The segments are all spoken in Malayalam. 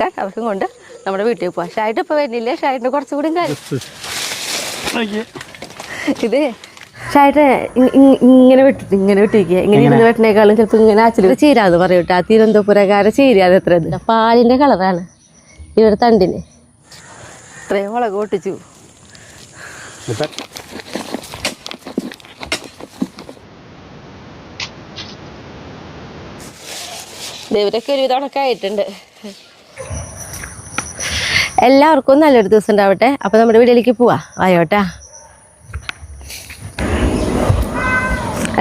അവർക്കും കൊണ്ട് നമ്മുടെ വീട്ടിൽ പോവാം. ഷായിട്ട് ഇപ്പോൾ വരുന്നില്ല, ഷായിട്ടിന് കുറച്ചുകൂടി കാര്യം. ഇത് ഷായിട്ട് ഇങ്ങനെ വെട്ടിക്കുക, ഇങ്ങനെ ഇരുന്ന് വെട്ടിനേക്കാളും ചിലപ്പോൾ ഇങ്ങനെ ആച്ചിട്ട് ചീരാന്ന് പറയും കേട്ടോ. ആ തിരുവനന്തപുരക്കാരെ ചീരാതെ എത്ര പാലിൻ്റെ കളറാണ് ഇവിടെ തണ്ടിന്. ഇത്രയും മുളക് പൊട്ടിച്ചു. ഇവരൊക്കെ ഒരു വിധമൊക്കെ ആയിട്ടുണ്ട്. എല്ലാവർക്കും നല്ലൊരു ദിവസം ഉണ്ടാവട്ടെ. അപ്പോൾ നമ്മുടെ വീട്ടിലേക്ക് പോവാം. ആയോട്ടാ.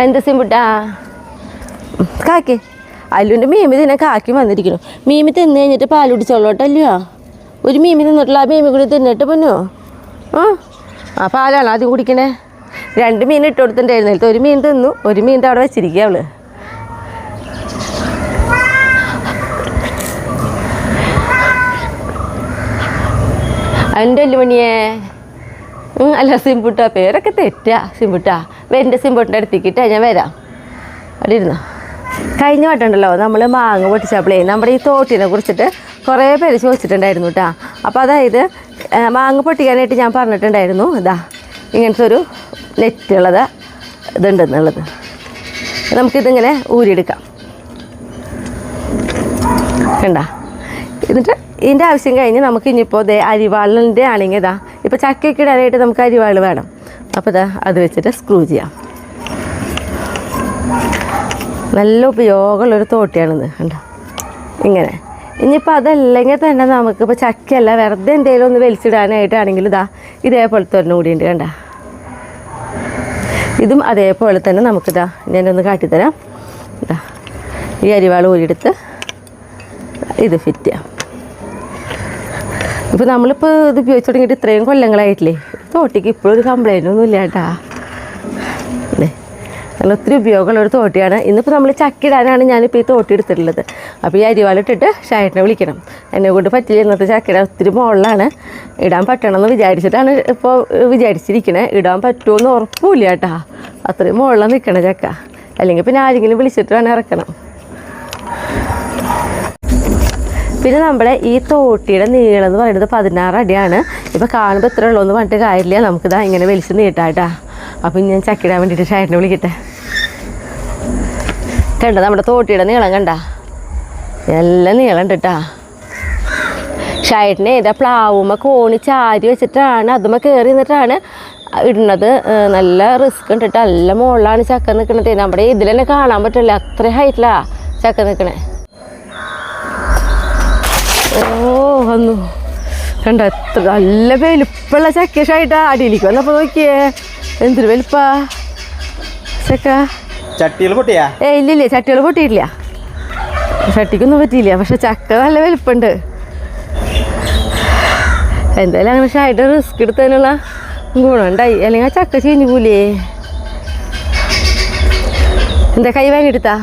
എന്താ സിമ്പുട്ടാ കാക്കി അല്ലുൻ്റെ മീമി തിന്നെ കാക്കി വന്നിരിക്കുന്നു. മീമി തിന്നു കഴിഞ്ഞിട്ട് പാൽ കുടിച്ചോളോട്ടല്ലയോ. ഒരു മീമി തിന്നിട്ടുള്ള ആ മീമി കൂടി തിന്നിട്ട് പൊന്നോ. ആ പാലാണ് ആദ്യം കുടിക്കണേ. 2 മീൻ ഇട്ട് കൊടുത്തിട്ടുണ്ടായിരുന്നില്ല. ഒരു മീൻ തിന്നു, ഒരു മീൻ്റെ അവിടെ വെച്ചിരിക്കുക അവള്. അതിൻ്റെ അല്ലുമണിയേ അല്ല സിമ്പുട്ടാ, പേരൊക്കെ തെറ്റാ. സിമ്പുട്ടാ എൻ്റെ സിമ്പുട്ടിൻ്റെ അടുത്തേക്കിട്ടാ ഞാൻ വരാം. അവിടെ ഇരുന്നോ. കഴിഞ്ഞ വട്ടമുണ്ടല്ലോ നമ്മൾ മാങ്ങ പൊട്ടിച്ചപ്പോഴേ നമ്മുടെ ഈ തോട്ടിനെ കുറിച്ചിട്ട് കുറേ പേര് ചോദിച്ചിട്ടുണ്ടായിരുന്നു കേട്ടോ. അപ്പോൾ അതായത് മാങ്ങ പൊട്ടിക്കാനായിട്ട് ഞാൻ പറഞ്ഞിട്ടുണ്ടായിരുന്നു ഇതാ ഇങ്ങനത്തെ ഒരു നെറ്റുള്ളത് ഇതുണ്ടെന്നുള്ളത്. നമുക്കിതിങ്ങനെ ഊരിയെടുക്കാം. കണ്ട. എന്നിട്ട് ഇതിൻ്റെ ആവശ്യം കഴിഞ്ഞ് നമുക്ക് ഇനിയിപ്പോൾ ഇതേ അരിവാളിൻ്റെ ആണെങ്കിൽ ഇതാ ഇപ്പോൾ ചക്കയൊക്കെ ഇടാനായിട്ട് നമുക്ക് അരിവാൾ വേണം. അപ്പോൾ ഇതാ അത് വെച്ചിട്ട് സ്ക്രൂ ചെയ്യാം. നല്ല ഉപയോഗമുള്ളൊരു തോട്ടിയാണിത്. കണ്ടോ ഇങ്ങനെ. ഇനിയിപ്പോൾ അതല്ലെങ്കിൽ തന്നെ നമുക്കിപ്പോൾ ചക്കയല്ല വെറുതെ എന്തെങ്കിലും ഒന്ന് വലിച്ചിടാനായിട്ടാണെങ്കിൽ ഇതാ ഇതേപോലത്തെ ഒരെണ്ണം കൂടിയുണ്ട്. കണ്ട. ഇതും അതേപോലെ തന്നെ നമുക്കിതാ ഞാനൊന്ന് കാട്ടിത്തരാം. ഇതാ ഈ അരിവാൾ ഊരിയെടുത്ത് ഇത് ഫിറ്റ് ചെയ്യാം. ഇപ്പോൾ നമ്മളിപ്പോൾ ഇത് ഉപയോഗിച്ച് തുടങ്ങിയിട്ട് ഇത്രയും കൊല്ലങ്ങളായിട്ടില്ലേ. തോട്ടിക്ക് ഇപ്പോഴും ഒരു കംപ്ലൈൻ്റ് ഒന്നും ഇല്ല കേട്ടാ. അല്ലേ നല്ല ഒത്തിരി ഉപയോഗമുള്ളൊരു തോട്ടിയാണ്. ഇന്നിപ്പോൾ നമ്മൾ ചക്കിടാനാണ് ഞാനിപ്പോൾ ഈ തോട്ടി എടുത്തിട്ടുള്ളത്. അപ്പോൾ ഈ അരിവാളിട്ടിട്ട് ഷായിട്ടിനെ വിളിക്കണം. എന്നെ കൊണ്ട് പറ്റില്ല. ഇന്നത്തെ ചക്കിട ഒത്തിരി മുകളിലാണ്. ഇടാൻ പറ്റണമെന്ന് വിചാരിച്ചിട്ടാണ് ഇപ്പോൾ വിചാരിച്ചിരിക്കണേ. ഇടാൻ പറ്റുമോയെന്ന് ഉറപ്പില്ല കേട്ടാ. അത്രയും മുകളിലാണ് നിൽക്കണ ചക്ക. അല്ലെങ്കിൽ പിന്നെ ആരെങ്കിലും വിളിച്ചിട്ട് വേണം ഇറക്കണം. പിന്നെ നമ്മുടെ ഈ തോട്ടിയുടെ നീളം എന്ന് പറയുന്നത് 16 അടിയാണ്. ഇപ്പോൾ കാണുമ്പോൾ എത്ര ഉള്ളൂ പറഞ്ഞിട്ട് കാര്യമില്ല. നമുക്കിതാ ഇങ്ങനെ വലിച്ച് നീട്ടാട്ടാ. അപ്പം ഞാൻ ചക്കിടാൻ വേണ്ടിയിട്ട് ഷായിട്ടിനെ വിളിക്കട്ടെ. കണ്ട നമ്മുടെ തോട്ടിയുടെ നീളം കണ്ട നല്ല നീളം ഉണ്ട് കേട്ടാ. ഷായിട്ടിനെ ഇതാ പ്ലാവുമ്മ കോണി ചാരി വെച്ചിട്ടാണ് അതുമ്മ കയറി നിന്നിട്ടാണ് ഇടുന്നത്. നല്ല റിസ്ക് ഉണ്ട് കേട്ടോ. നല്ല മുകളിലാണ് ചക്ക നിൽക്കണത്. നമ്മുടെ ഇതിൽ തന്നെ കാണാൻ പറ്റില്ല, അത്ര ഹൈറ്റിലാണ് ചക്ക നിൽക്കണേ. വന്നു കണ്ട എത്ര നല്ല വലുപ്പമുള്ള ചക്ക ഷായിട്ടാ. അടിയിലേക്ക് വന്നപ്പോൾ നോക്കിയേ എന്തൊരു വലുപ്പാ ചക്ക. ചട്ടികൾ പൊട്ടിയാ? ഇല്ലില്ല, ചട്ടികൾ പൊട്ടിയിട്ടില്ല. ചട്ടിക്കൊന്നും പറ്റിയില്ല. പക്ഷെ ചക്ക നല്ല വലുപ്പമുണ്ട്. എന്തായാലും അങ്ങനെ ഷായിട്ട് റിസ്ക് എടുത്തതിനുള്ള ഗുണമുണ്ടായി. അല്ലെങ്കിൽ ആ ചക്ക ചീഞ്ഞു പോലേ. എന്താ കൈ വാങ്ങിയെടുത്താ?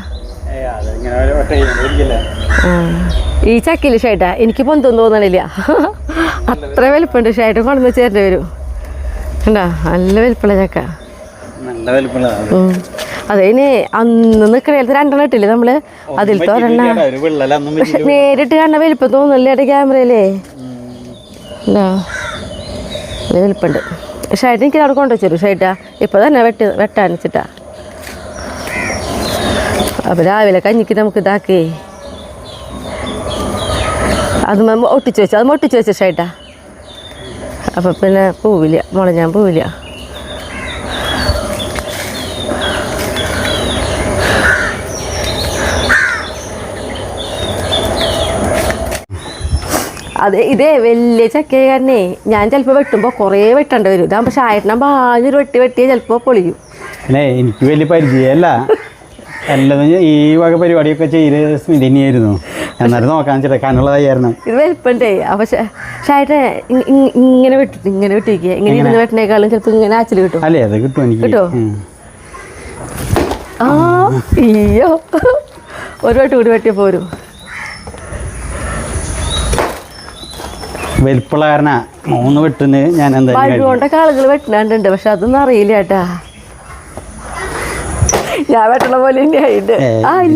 ഈ ചക്കില്ല ഷായിട്ടാ എനിക്ക് പൊന്തൊന്നും തോന്നണില്ല. അത്ര വലുപ്പമുണ്ട്. ഷായിട്ട് കൊണ്ടുവന്ന് ചേരേണ്ടി വരും. കണ്ടാ നല്ല വലുപ്പമുള്ള ചക്ക. അതിന് അന്ന് നിൽക്കണേലത്തെ 2 എണ്ണം ഇട്ടില്ലേ നമ്മള്. അതിലത്തെ ഒരെണ്ണം നേരിട്ട് കാണുന്ന വലുപ്പം തോന്നില്ല ക്യാമറയിലേ. എന്താ നല്ല വലുപ്പമുണ്ട്. ഷായിട്ട് എനിക്ക് അവിടെ കൊണ്ടുവച്ചു ഷായിട്ടാ. ഇപ്പൊ തന്നെ വെട്ടാൻ വെച്ചിട്ടാ. അപ്പൊ രാവിലെ കഞ്ഞിക്ക് നമുക്ക് ഇതാക്കി അത് ഒട്ടിച്ച് വെച്ചു. അത് ഒട്ടിച്ച് വെച്ച ഷായിട്ടാ. അപ്പം പിന്നെ പോവില്ല മോളെ, ഞാൻ പോവില്ല. അതെ ഇതേ വലിയ ചക്കകാരനെ ഞാൻ ചിലപ്പോൾ വെട്ടുമ്പോൾ കുറേ വെട്ടേണ്ടി വരും. ഇതാകുമ്പോൾ ഷായിട്ടിനെ ഭാഗ്യം വെട്ടിയാൽ ചിലപ്പോൾ പൊളിയും. പിന്നെ എനിക്ക് വലിയ പരിചയമല്ല. എല്ലാം ഈ വക പരിപാടിയൊക്കെ ചെയ്ത് സ്മിതി തന്നെയായിരുന്നു. എന്നാലും നോക്കാൻ ചിലക്കാനുള്ളതായിരുന്നു. ഇത് വലുപ്പണ്ടേ. അപ്പോൾ ഷായിട്ട് ഇങ്ങനെ വെട്ടിക്കുക. ഇങ്ങനെ ഇരുന്ന് വെട്ടിനേക്കാളും ചിലപ്പോൾ ഇങ്ങനെ ആച്ചിൽ കിട്ടും. അല്ലേ അത് കിട്ടും എനിക്ക്. കിട്ടോ? അയ്യോ ഒരു വെട്ട് കൂടി വെട്ടിയ പോരും. വലിപ്പുള്ള കാരണ 3 വെട്ടുന്ന് ഞാൻ എന്തായാലും കൊണ്ടൊക്കെ ആളുകൾ വെട്ടിനാണ്ടുണ്ട്. പക്ഷെ അതൊന്നും അറിയില്ല കേട്ടാ. ഞാൻ വെട്ടണ പോലെ ഇല്ല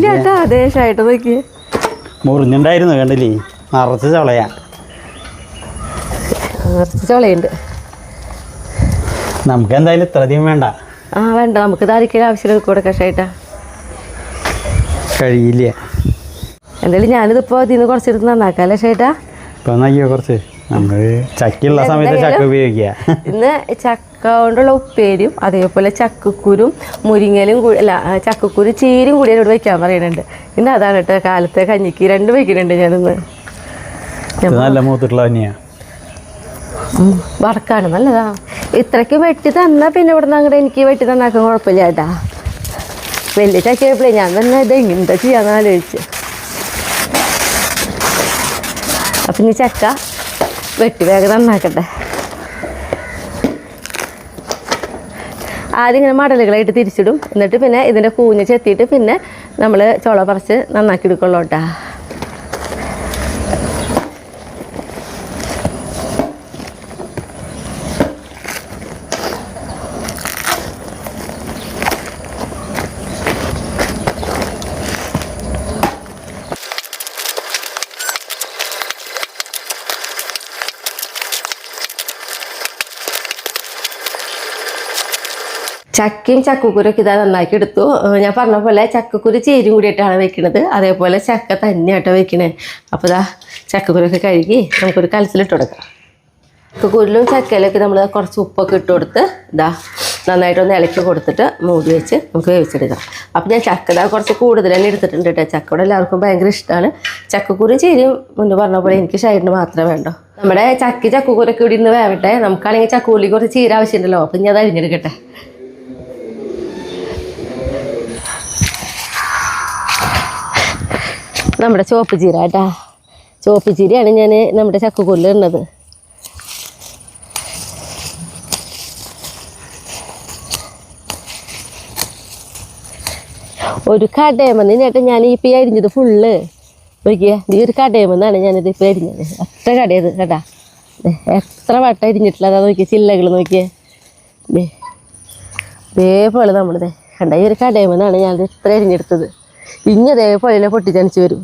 കേട്ടാ. അതേ ഷായിട്ട് നോക്കിയേ മുറിഞ്ഞുണ്ടായിരുന്നു കണ്ടില്ലേ. നിറച്ച് ചളയാ. നിറച്ച് ചുളയുണ്ട്. നമുക്ക് എന്തായാലും ഇത്ര അധികം വേണ്ട. വേണ്ട, നമുക്ക് ധാരിക്കൽ ആവശ്യമില്ല കൂടെ കഷായിട്ടാ കഴിയില്ല. എന്തായാലും ഞാനിതിപ്പോൾ ഇതിൽ നിന്ന് കുറച്ചെടുത്ത് നന്നാക്കാല്ലേ ഷേട്ടാ. ഇപ്പം നയ്യോ കുറച്ച് നമ്മൾ ചക്കയുള്ള സമയത്ത് ചക്ക ഉപയോഗിക്കുക. ഇന്ന് ചക്ക കൊണ്ടുള്ള ഉപ്പേരിയും അതേപോലെ ചക്കക്കുരും മുരിങ്ങലും അല്ല ചക്കക്കുരു ചീരയും കൂടി എന്നോട് വയ്ക്കാൻ പറയുന്നുണ്ട്. ഇന്ന് അതാണ് കേട്ടോ കാലത്തെ കഞ്ഞിക്ക് രണ്ടും വയ്ക്കുന്നുണ്ട് ഞാനിന്ന്. നല്ല മൂത്തിട്ടുള്ള തന്നെയാണ്. വറക്കാണ് നല്ലതാ. ഇത്രയ്ക്ക് വെട്ടി തന്നാൽ പിന്നെ ഇവിടെ നിന്ന് അങ്ങോട്ട് എനിക്ക് വെട്ടി തന്നാക്കാൻ കുഴപ്പമില്ല ചേട്ടാ. വലിയ ചക്കയപ്പോഴേ ഞാൻ തന്നെ ഇത് എന്താ ചെയ്യാന്ന് ആലോചിച്ച്. അപ്പം ഇനി ചക്ക വെട്ടി വേഗം നന്നാക്കട്ടെ. ആദ്യം ഇങ്ങനെ മടലുകളായിട്ട് തിരിച്ചിടും. എന്നിട്ട് പിന്നെ ഇതിൻ്റെ കൂഞ്ഞ് ചെത്തിയിട്ട് പിന്നെ നമ്മൾ ചുള പറിച്ച് നന്നാക്കി എടുക്കുള്ളൂ കേട്ടാ. ചക്കയും ചക്കക്കുരൊക്കെ ഇതാ നന്നാക്കി എടുത്തു. ഞാൻ പറഞ്ഞ പോലെ ചക്കക്കുരു ചേരും കൂടിയിട്ടാണ് വെക്കുന്നത്. അതേപോലെ ചക്ക തന്നെയാട്ടോ വെക്കണേ. അപ്പോൾ ഇതാ ചക്കക്കുരൊക്കെ കഴുകി നമുക്കൊരു കലത്തിലിട്ട് കൊടുക്കാം. ചക്കക്കുരിലും ചക്കയിലൊക്കെ നമ്മൾ കുറച്ച് ഉപ്പൊക്കെ ഇട്ട് കൊടുത്ത് ഇതാ നന്നായിട്ടൊന്ന് ഇളക്കി കൊടുത്തിട്ട് മൂടി വെച്ച് നമുക്ക് വേവിച്ചെടുക്കാം. അപ്പോൾ ഞാൻ ചക്ക ഇതാ കുറച്ച് കൂടുതൽ തന്നെ എടുത്തിട്ടുണ്ട് കേട്ടോ. ചക്കയോടെ എല്ലാവർക്കും ഭയങ്കര ഇഷ്ടമാണ്. ചക്കക്കുരും ചേരും മുന്നേ പറഞ്ഞ പോലെ എനിക്ക് ഷൈഡിന് മാത്രമേ വേണ്ടോ. നമ്മുടെ ചക്കക്കുരൊക്കെ ഇവിടെ ഇരുന്ന് വേവട്ടെ. നമുക്കാണെങ്കിൽ ചക്കക്കുരുലേക്ക് കുറച്ച് ചീര ആവശ്യമുണ്ടല്ലോ. അപ്പം ഞാൻ അത് അരിഞ്ഞെടുക്കട്ടെ. നമ്മുടെ ചുവപ്പ് ചീര കേട്ടാ. ചുവപ്പ് ചീരയാണ് ഞാൻ നമ്മുടെ ചക്കക്കുരിൽ ഇടുന്നത്. ഒരു കടയമെന്ന് ചേട്ടാ ഞാൻ ഇപ്പം അരിഞ്ഞത് ഫുള്ള് നോക്കിയേ. ഈ ഒരു കടയമെന്നാണ് ഞാനിത് ഇപ്പം അരിഞ്ഞത്. എത്ര കടയത് കേട്ടാ. എത്ര വട്ടം അരിഞ്ഞിട്ടുള്ളതാ നോക്കിയേ. ചില്ലകൾ നോക്കിയേ. ഇതേപോലെ നമ്മളിതേ കണ്ട ഈ ഒരു കടയമെന്നാണ് ഞാനിത് ഇത്ര അരിഞ്ഞെടുത്തത്. ഇനി അതേപോലെ പൊട്ടിച്ചനച്ച് വരും.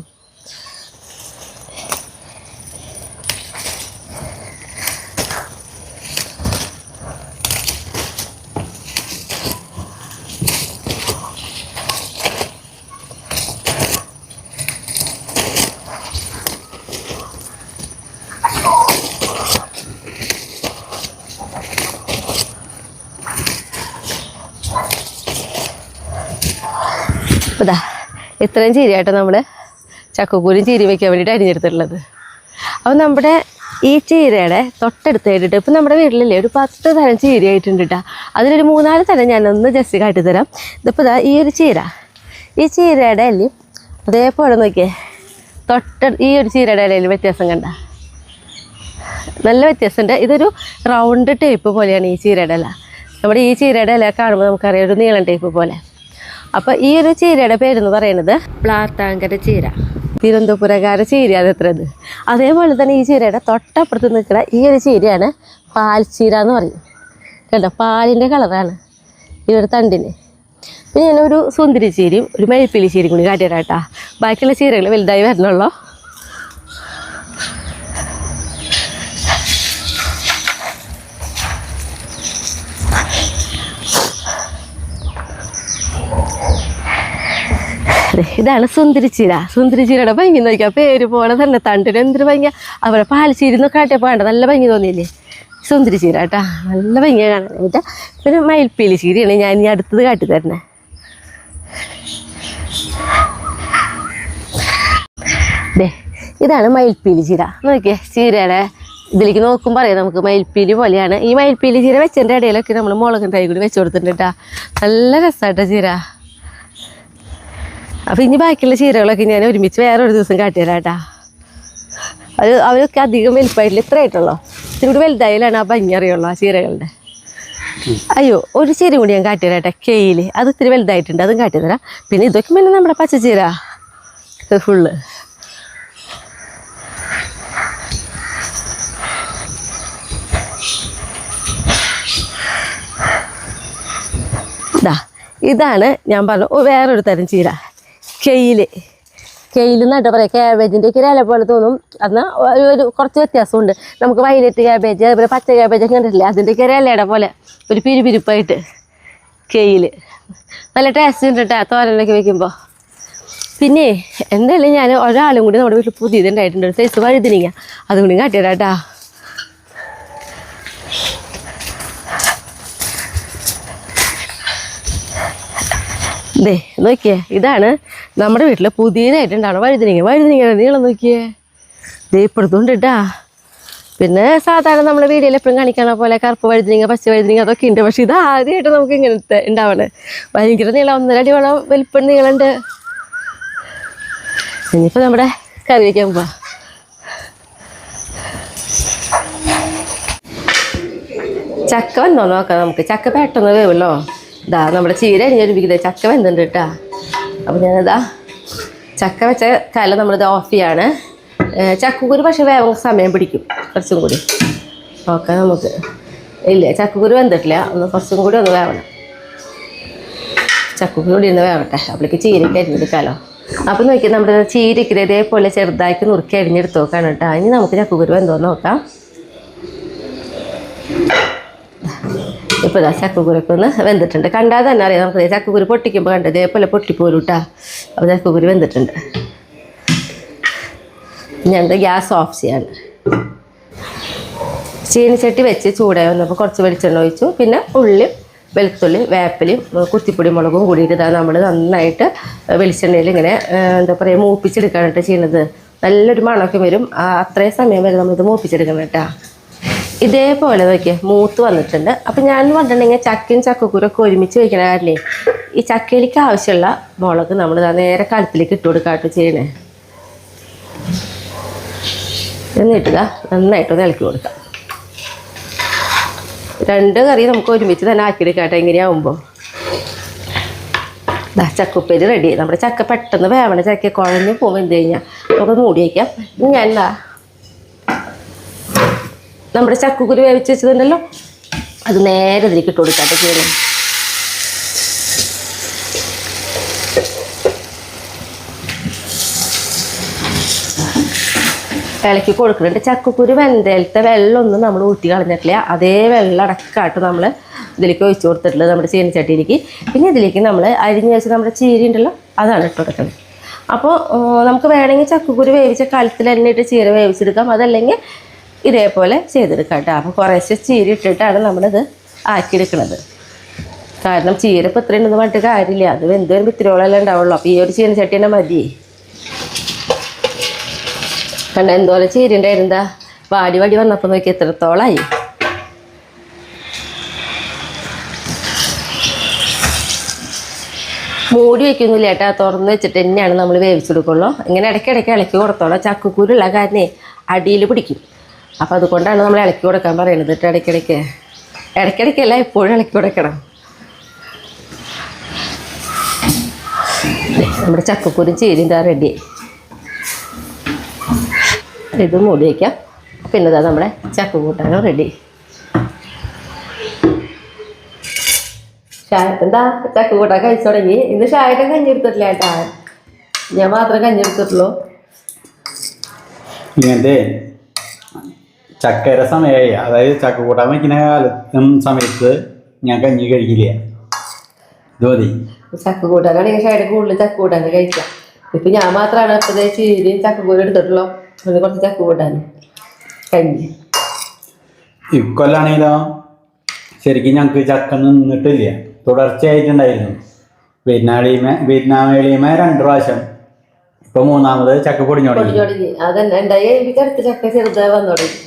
ഇതാ ഇത്രയും ചീരയായിട്ട് നമ്മൾ ചക്കക്കുരും ചീരി വയ്ക്കാൻ വേണ്ടിയിട്ട് അരിഞ്ഞെടുത്തിട്ടുള്ളത്. അപ്പോൾ നമ്മുടെ ഈ ചീരയുടെ തൊട്ടടുത്തായിട്ട് ഇപ്പം നമ്മുടെ വീട്ടിലല്ലേ ഒരു 10 തരം ചീരയായിട്ടുണ്ട് കേട്ടോ. അതിലൊരു 3-4 തരം ഞാനൊന്ന് ജസ്റ്റ് കാട്ടിത്തരാം. ഇതിപ്പോൾ ഇതാ ഈ ഒരു ചീര, ഈ ചീരയുടെ ഇലയും അതേപോലെ നോക്കിയേ ഈ ഒരു ചീരയുടെ ഇലയിൽ വ്യത്യാസം കണ്ട നല്ല വ്യത്യാസമുണ്ട്. ഇതൊരു റൗണ്ട് ടൈപ്പ് പോലെയാണ് ഈ ചീരയുടെ ഇല. നമ്മുടെ ഈ ചീരയുടെ ഇല കാണുമ്പോൾ നമുക്കറിയാം ഒരു നീളം ടൈപ്പ് പോലെ. അപ്പോൾ ഈ ഒരു ചീരയുടെ പേരെന്ന് പറയുന്നത് പ്ലാത്താങ്കര ചീര, തിരുവനന്തപുരക്കാര ചീര അതെത്രത്. അതേപോലെ തന്നെ ഈ ചീരയുടെ തൊട്ടപ്പുറത്ത് നിൽക്കുന്ന ഈ ഒരു ചീരയാണ് പാൽച്ചീര എന്ന് പറയും കേട്ടോ. പാലിൻ്റെ കളറാണ് ഈ ഒരു തണ്ടിന്. പിന്നെ ഞാനൊരു സുന്ദരി ചീരയും ഒരു മയിൽപ്പീലി ചീരയും കൂടി കാട്ടിത്തരാം കേട്ടോ. ബാക്കിയുള്ള ചീരകൾ വലുതായി വരണുള്ളൂ. ഇതാണ് സുന്ദരിച്ചീര. സുന്ദരിച്ചീരയുടെ ഭംഗി നോക്കിയാൽ പേര് പോലെ തന്നെ തണ്ടിന് എന്തൊരു ഭംഗിയാ. അവിടെ പാൽച്ചീര എന്നൊക്കെ കാട്ടിയപ്പോൾ വേണ്ട നല്ല ഭംഗി തോന്നിയില്ലേ. സുന്ദരിച്ചീര കേട്ടാ നല്ല ഭംഗിയാണ് കാണാനായിട്ട്. പിന്നെ മയിൽപ്പീലി ചീരയാണ് ഞാൻ ഇനി അടുത്തത് കാട്ടിത്തരുന്നത്. ഇതാണ് മയിൽപ്പീലി ചീര. നോക്കിയേ ചീരയുടെ ഇതിലേക്ക് നോക്കുമ്പോൾ അറിയാം നമുക്ക് മയിൽപ്പീലി പോലെയാണ്. ഈ മയിൽപ്പീലി ചീര വെച്ചതിൻ്റെ ഇടയിലൊക്കെ നമ്മൾ മുളകും തൈ കൂടി വെച്ച് കൊടുത്തിട്ടുണ്ട് കേട്ടോ. നല്ല രസമായിട്ടോ ചീര. അപ്പോൾ ഇനി ബാക്കിയുള്ള ചീരകളൊക്കെ ഞാൻ ഒരുമിച്ച് വേറൊരു ദിവസം കാട്ടിത്തരാം കേട്ടോ. അവരൊക്കെ അധികം വലുപ്പമായിട്ടില്ല, ഇത്ര ആയിട്ടുള്ളൂ. ഇത്തിരി വലുതായാലാണ് ആ ഭംഗി അറിയുള്ളൂ ആ ചീരകളുടെ. അയ്യോ ഒരു ചീര കൂടി ഞാൻ കാട്ടിത്തരാം കേട്ടോ. കെയിൽ അത് ഇത്തിരി വലുതായിട്ടുണ്ട്, അതും കാട്ടിത്തരാം. പിന്നെ ഇതൊക്കെ പിന്നെ നമ്മുടെ പച്ചച്ചീര ഫുള്ള്. ഇതാണ് ഞാൻ പറഞ്ഞു വേറൊരു തരം ചീര കെയിൽ. കെയിലെന്നാട്ടോ പറയാം, ക്യാബേജിൻ്റെ ഒക്കെ ഒരു ഇല പോലെ തോന്നും. എന്നാൽ ഒരു കുറച്ച് വ്യത്യാസമുണ്ട്. നമുക്ക് വയലറ്റ് ക്യാബേജ് അതുപോലെ പച്ച ക്യാബേജ് ഒക്കെ കണ്ടിട്ടില്ലേ, അതിൻ്റെയൊക്കെ ഒരു ഇലയുടെ പോലെ ഒരു പിരിപിരിപ്പായിട്ട് കെയിൽ നല്ല ടേസ്റ്റ് ഉണ്ട് കേട്ടോ തോരനൊക്കെ വെക്കുമ്പോൾ. പിന്നെ എന്തായാലും ഞാൻ ഒരാളും കൂടി നമ്മുടെ വീട്ടിൽ പുതിയതുണ്ടായിട്ടുണ്ട്, ഒരു സൈസ് വഴുതിനിങ്ങ, അതും കൂടി കാട്ടിയടാട്ടാ. ദേ നോക്കിയേ, ഇതാണ് നമ്മുടെ വീട്ടിൽ പുതിയതായിട്ടുണ്ടാണ് വഴുതിനിങ്ങ നീളം നോക്കിയേ. ദേ ഇപ്പുറത്തുണ്ട് കേട്ടാ. പിന്നെ സാധാരണ നമ്മുടെ വീഡിയോയിൽ എപ്പോഴും കാണിക്കണ പോലെ കറുപ്പ് വഴുതിനിങ്ങ പച്ച വഴുതിനിങ്ങ അതൊക്കെ ഉണ്ട്. പക്ഷെ ഇത് ആദ്യമായിട്ട് നമുക്ക് ഇങ്ങനത്തെ ഉണ്ടാവണേ. ഭയങ്കര നീളം, 1.5 അടി വേണം വലിപ്പം നീളമുണ്ട്. ഇനിയിപ്പോൾ നമ്മുടെ കറി വയ്ക്കാൻ പോവാ. ചക്ക വന്നോ നോക്കാം നമുക്ക്. ചക്ക പെട്ടെന്ന് വേവുമല്ലോ. ഇതാ നമ്മുടെ ചീര അരിഞ്ഞൊരുപ്പിക്കുന്നത് ചക്ക വെന്തുണ്ട് കേട്ടോ. അപ്പോൾ ഞാനിതാ ചക്ക വെച്ച കാലം നമ്മളിത് ഓഫ് ചെയ്യാണ്. ചക്കക്കുരു പക്ഷേ വേവാൻ സമയം പിടിക്കും കുറച്ചും കൂടി. നോക്കാം നമുക്ക്. ഇല്ല ചക്കക്കുരു വെന്തിട്ടില്ല, ഒന്ന് കുറച്ചും കൂടി ഒന്ന് വേവണം. ചക്കക്കുരു കൂടി ഒന്ന് വേവട്ടെ, അപ്പോഴേക്ക് ചീരയ്ക്ക് അരിഞ്ഞെടുക്കാമല്ലോ. അപ്പോൾ നോക്കി നമ്മുടെ ചീരയ്ക്ക് ഇതേപോലെ ചെറുതാക്കി നുറുക്കി അരിഞ്ഞെടുത്ത് നോക്കാണ് കേട്ടോ. ഇനി നമുക്ക് ചക്കക്കുരു വെന്തോന്ന് നോക്കാം. ഇപ്പോൾ ഇതാ ചക്കക്കുരൊക്കെ ഒന്ന് വെന്തിട്ടുണ്ട്. കണ്ടാൽ തന്നെ അറിയാം നമുക്ക്. ചക്കക്കുരു പൊട്ടിക്കുമ്പോൾ കണ്ടത് ഇതേപോലെ പൊട്ടിപ്പോലും കേട്ടോ. അപ്പോൾ ചക്കക്കുരു വെന്തിട്ടുണ്ട്. ഞാൻ ഗ്യാസ് ഓഫ് ചെയ്യാണ്. ചീനിച്ചട്ടി വെച്ച് ചൂടായി വന്നപ്പോൾ കുറച്ച് വെളിച്ചെണ്ണ ഒഴിച്ചു. പിന്നെ ഉള്ളി വെളുത്തുള്ളി വേപ്പിലയും കുത്തിപ്പൊടി മുളകും കൂടിയിട്ട് ഇതാ നമ്മൾ നന്നായിട്ട് വെളിച്ചെണ്ണയിൽ ഇങ്ങനെ എന്താ പറയുക മൂപ്പിച്ചെടുക്കാനായിട്ട് ചെയ്യുന്നത്. നല്ലൊരു മണമൊക്കെ വരും. അത്രയും സമയം വരെ നമ്മളിത് മൂപ്പിച്ചെടുക്കണം കേട്ടോ. ഇതേപോലെ നോക്കിയാൽ മൂത്ത് വന്നിട്ടുണ്ട്. അപ്പം ഞാൻ പറഞ്ഞിട്ടുണ്ടെങ്കിൽ ചക്കയും ചക്കക്കുരൊക്കെ ഒരുമിച്ച് വയ്ക്കണ കാരണേ ഈ ചക്കയിലേക്ക് ആവശ്യമുള്ള മുളക് നമ്മൾ നേരെ കലത്തിലേക്ക് ഇട്ട് കൊടുക്കാട്ടോ ചെയ്യണേ. എന്നിട്ട് നന്നായിട്ടൊന്ന് ഇളക്കി കൊടുക്കാം. 2 കറി നമുക്ക് ഒരുമിച്ച് തന്നെ ആക്കിയെടുക്കാട്ടെ എങ്ങനെയാവുമ്പോൾ. ചക്കുപ്പേരി റെഡി. നമ്മുടെ ചക്ക പെട്ടെന്ന് വേവണ ചക്ക കുഴഞ്ഞ് പോകുമ്പോൾ എന്ത് കഴിഞ്ഞാൽ നമുക്ക് മൂടി വയ്ക്കാം. ഞാൻ നമ്മുടെ ചക്കക്കുരു വേവിച്ച് വെച്ചതുണ്ടല്ലോ അത് നേരെ ഇതിലേക്ക് ഇട്ട് കൊടുക്കാട്ടെ ചെയ്യണം. ഇളക്കി കൊടുക്കുന്നുണ്ട്. ചക്കക്കുരു വെന്തേലത്തെ വെള്ളമൊന്നും നമ്മൾ ഊറ്റി കളഞ്ഞിട്ടില്ല. അതേ വെള്ളം അടക്കാട്ട് നമ്മൾ ഇതിലേക്ക് ഒഴിച്ച് കൊടുത്തിട്ടുള്ളത് നമ്മുടെ ചീനിച്ചട്ടിയിലേക്ക്. പിന്നെ ഇതിലേക്ക് നമ്മൾ അരിഞ്ഞ് വെച്ച് നമ്മുടെ ചീര ഉണ്ടല്ലോ അതാണ് ഇട്ട് കൊടുക്കുന്നത്. അപ്പോൾ നമുക്ക് വേണമെങ്കിൽ ചക്കക്കുരു വേവിച്ച കലത്തിൽ തന്നെ ഇട്ട് ചീര വേവിച്ചെടുക്കാം. അതല്ലെങ്കിൽ ഇതേപോലെ ചെയ്തെടുക്കാം കേട്ടോ. അപ്പോൾ കുറേശ്ശെ ചീര ഇട്ടിട്ടാണ് നമ്മളിത് ആക്കിയെടുക്കുന്നത്. കാരണം ചീര ഇപ്പോൾ ഇത്രയും ഉണ്ടെന്ന് പറഞ്ഞിട്ട് കാര്യമില്ല. അത് വെന്ത് വരുമ്പോൾ ഇത്തിരിയോളെല്ലാം ഉണ്ടാവുള്ളൂ. അപ്പോൾ ഈ ഒരു ചീനച്ചട്ടി തന്നെ മതി. കണ്ട എന്തോലെ ചീര ഉണ്ടായിരുന്നാ വാടി വന്നപ്പോൾ നോക്കി എത്രത്തോളമായി. മൂടി വയ്ക്കുന്നില്ല കേട്ടോ, തുറന്ന് വെച്ചിട്ട് തന്നെയാണ് നമ്മൾ വേവിച്ചെടുക്കുള്ളൂ. ഇങ്ങനെ ഇടയ്ക്കിടയ്ക്ക് ഇളക്കി കൊടുത്തോളാം. ചക്കക്കുരുള്ള കാരണേ അടിയിൽ പിടിക്കും. അപ്പോൾ അതുകൊണ്ടാണ് നമ്മൾ ഇളക്കി കൊടുക്കാൻ പറയുന്നത് കേട്ടോ. ഇടയ്ക്കിടയ്ക്കല്ല എപ്പോഴും ഇളക്കി കൊടുക്കണം. നമ്മുടെ ചക്കക്കുരും ചീരയും റെഡി. ഇത് മൂടി വയ്ക്കാം. പിന്നെ ഇതാ നമ്മുടെ ചക്ക കൂട്ടാനും റെഡി. എന്താ ചക്ക കൂട്ടാൻ കഴിച്ചു തുടങ്ങി. ഇന്ന് ഷായൊക്കെ കഞ്ഞെടുത്തിട്ടില്ല കേട്ടാ, ഞാൻ മാത്രമേ കഞ്ഞെടുത്തിട്ടുള്ളൂ. ഇങ്ങനത്തെ ചക്കയുടെ സമയമായി, അതായത് ചക്ക കൂട്ടാൻ വയ്ക്കുന്ന സമയത്ത് ഞാൻ കഞ്ഞി കഴിക്കില്ല. ഇത് മതി. ചക്ക കൂട്ടാനാണെങ്കിൽ ഷായുടെ കൂടുതൽ ചക്ക കൂട്ടാൻ കഴിക്കാം. ഇപ്പം ഞാൻ മാത്രമാണ് ഇപ്പോഴത്തെ ചീരയും ചക്കക്കൂരും എടുത്തിട്ടുള്ളൂ. അതിന് കുറച്ച് ചക്ക കൂട്ടാൻ കഞ്ഞി. ഇക്കൊല്ലാണെങ്കിലോ ശരിക്കും ഞങ്ങൾക്ക് ചക്ക നിന്നിട്ടില്ല, തുടർച്ചയായിട്ടുണ്ടായിരുന്നു. വിയറ്റ്നാമേളിയുമേ 2 പ്രാവശ്യം, ഇപ്പൊ 3ാമത് ചക്ക പൊടിഞ്ഞു തുടങ്ങി. അതന്നെ ഉണ്ടായി. എനിക്ക് അടുത്ത ചക്ക ചെറുതായി വന്നു തുടങ്ങി.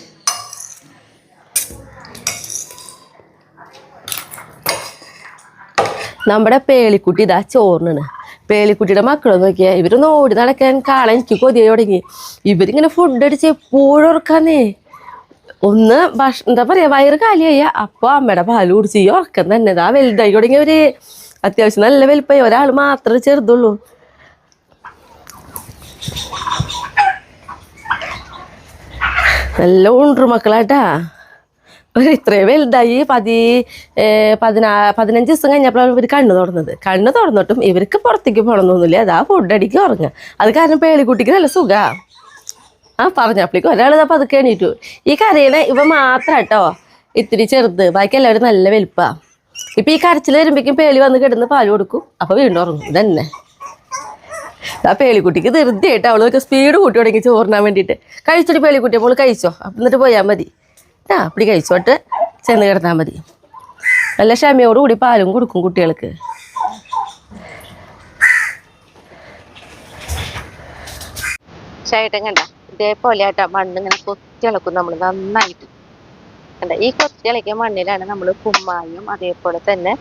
നമ്മുടെ പേളിക്കുട്ടി ഇതാ ചോറിനാണ്. പേളിക്കുട്ടിയുടെ മക്കളെ നോക്കിയാൽ ഇവരൊന്ന് ഓടി നടക്കാൻ കാണാൻ എനിക്ക് കൊതിയായി തുടങ്ങി. ഇവരിങ്ങനെ ഫുഡ് അടിച്ച് എപ്പോഴും ഉറക്കാന്നേ. ഒന്ന് എന്താ പറയുക, വയറ് കാലിയായ അപ്പോൾ അമ്മയുടെ പാല് കുടിച്ച് ഈ ഉറക്കം തന്നെ ഇതാ വലുതായി തുടങ്ങിയവര്. അത്യാവശ്യം നല്ല വലുപ്പമായി. ഒരാൾ മാത്രമേ ചെറുതുള്ളൂ. നല്ല ഉണ്ടു മക്കളാട്ടാ. ഒരു ഇത്രയും വലുതായി 15 ദിവസം കഴിഞ്ഞപ്പോഴാണ് ഇവർ കണ്ണ് തുറന്നത്. കണ്ണ് തുറന്നിട്ടും ഇവർക്ക് പുറത്തേക്ക് പോകണമെന്നൊന്നുമില്ല. അതാ ഫുഡ് അടിക്ക് ഉറങ്ങുക. അത് കാരണം പേളിക്കുട്ടിക്ക് നല്ല സുഖമാണ്. പറഞ്ഞപ്പോഴേക്കും ഒരാൾ പതുക്കെ എണീറ്റു. ഈ കരയിലെ ഇവ മാത്രം കേട്ടോ ഇത്തിരി ചെറുത്, ബാക്കി എല്ലാവരും നല്ല വലുപ്പമാണ്. ഇപ്പം ഈ കരച്ചിൽ വരുമ്പോഴേക്കും പേളി വന്ന് കിടന്ന് പാല് കൊടുക്കും, അപ്പോൾ വീണ്ടും ഉറങ്ങും. ഇതന്നെ ആ പേളിക്കുട്ടിക്ക് ധൃതിയായിട്ട് അവളൊക്കെ സ്പീഡ് കൂട്ടി തുടങ്ങി ചോറിനാൻ വേണ്ടിയിട്ട്. കഴിച്ചോടി പേളിക്കുട്ടി, അപ്പോൾ കഴിച്ചോ, അപ്പം എന്നിട്ട് പോയാൽ മതി. അപ്പടി കഴിച്ചോട്ട് ചെന്ന് കിടന്നാൽ മതി. നല്ല ക്ഷമയോടുകൂടി പാലും കൊടുക്കും കുട്ടികൾക്ക്. ചേട്ടൻ കണ്ട ഇതേപോലെ ആയിട്ടാ മണ്ണ് ഇങ്ങനെ കൊത്തിളക്കും നമ്മൾ നന്നായിട്ട്. കണ്ട ഈ കൊത്തിളക്കിയ മണ്ണിലാണ് നമ്മൾ കുമ്മായും അതേപോലെ തന്നെ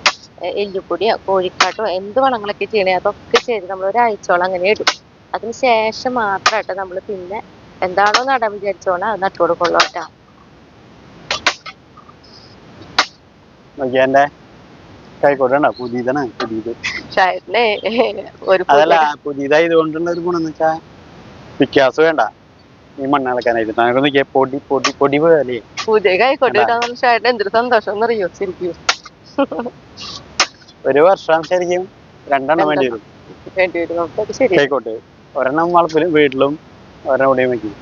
എല്ലുപൊടിയോ കോഴിക്കാട്ടോ എന്ത് വളങ്ങളൊക്കെ ചെയ്യണേ അതൊക്കെ ചെയ്ത് നമ്മൾ ഒരാഴ്ചയോളം അങ്ങനെ ഇടും. അതിന് ശേഷം മാത്രമായിട്ട് നമ്മൾ പിന്നെ എന്താണോ നടാൻ വിചാരിച്ചോളാം അത് നട്ടു കൊടുക്കുള്ളൂ കേട്ടോ. പുതിയതായത് കൊണ്ടുള്ള ഒരു ഗുണം എന്ന് വെച്ചാൽ വ്യത്യാസം വേണ്ട. ഈ മണ്ണിളക്കാനായിട്ട് പൊടി പൊടി പൊടി പോലെ പുതിയ കൈക്കോട്ട് കിട്ടാൻ ചേട്ടൻ എന്തൊരു സന്തോഷം എന്നറിയോ ശരിക്കും. ഒരു വർഷം ശരിക്കും 2 വേണ്ടി വരും കൈക്കോട്ട്. ഒരെണ്ണം വളപ്പിലും വീട്ടിലും ഒരെണ്ണം കൂടിയും വെക്കും.